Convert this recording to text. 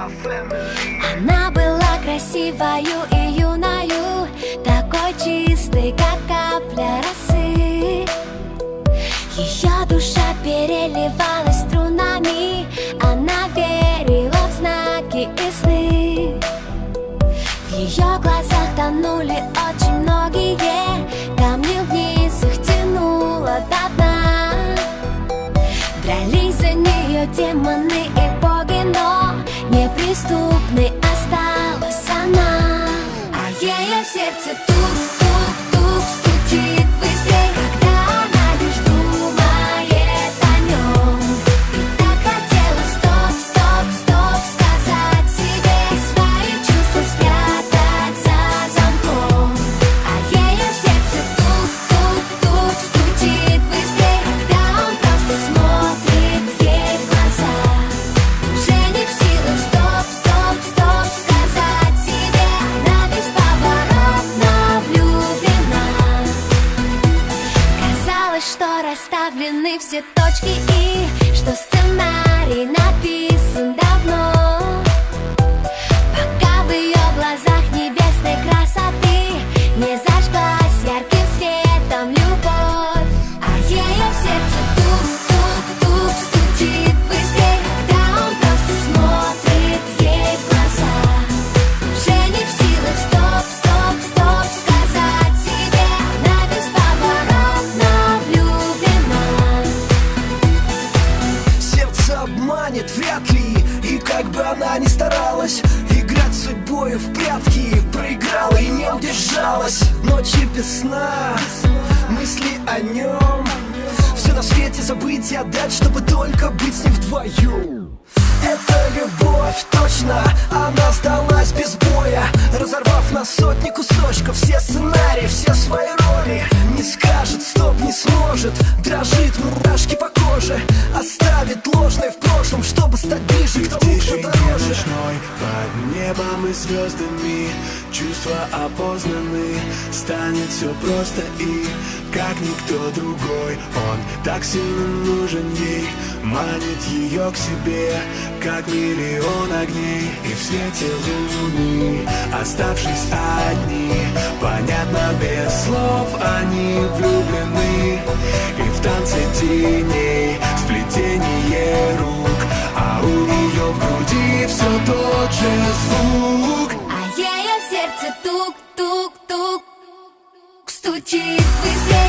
Она была красивою и юною, такой чистой, как капля росы. Ее душа переливалась струнами, она верила в знаки и сны. В ее глазах тонули очень многие, камни вниз их тянуло до дна. Дрались за нее демоны и боги, но неприступной осталась она. А ее сердце тук-тук-тук стучит быстрей, когда она лишь думает о нем. И так хотела стоп-стоп-стоп сказать себе, свои чувства спрятать за замком. А ее сердце тук-тук-тук стучит быстрей, когда он просто смотрит ей в глаза. Уже не в силах стоп-стоп-стоп сказать себе, она бесповоротно влюблена. Казалось, что расставлены все точки и что сценарий написан давно. Пока в ее глазах небесной красоты не зажглась ярким светом любовь. А ее сердце тук-тук-тук стучит быстрей, когда он просто смотрит ей в глаза. Уже не в силах стоп-стоп-стоп сказать себе, она бесповоротно влюблена. Сердце обманет вряд ли, и как бы она ни старалась играть с судьбой в прятки, проиграла и не удержалась. Ночи без сна, мысли о нем, все на свете забыть и отдать, чтобы только быть с ним вдвоем. Это любовь, точно, она сдалась без боя, разорвав на сотни кусочков все сценарии, все свои роли. Не скажет стоп, не сможет, дрожит, мурашки по коже, оставит ложное в прошлом, чтобы стать ближе к тому, кто дороже. Ночной, под небом и звездами чувства опознаны, станет все просто и как никто другой. Он так сильно нужен ей, манит ее к себе, как миллион огней. И в свете луны, оставшись одни, понятно без слов, они влюблены. И в танце теней, сплетение рук, а у нее в груди все тот же звук. А ее сердце тук-тук-тук стучит быстрее.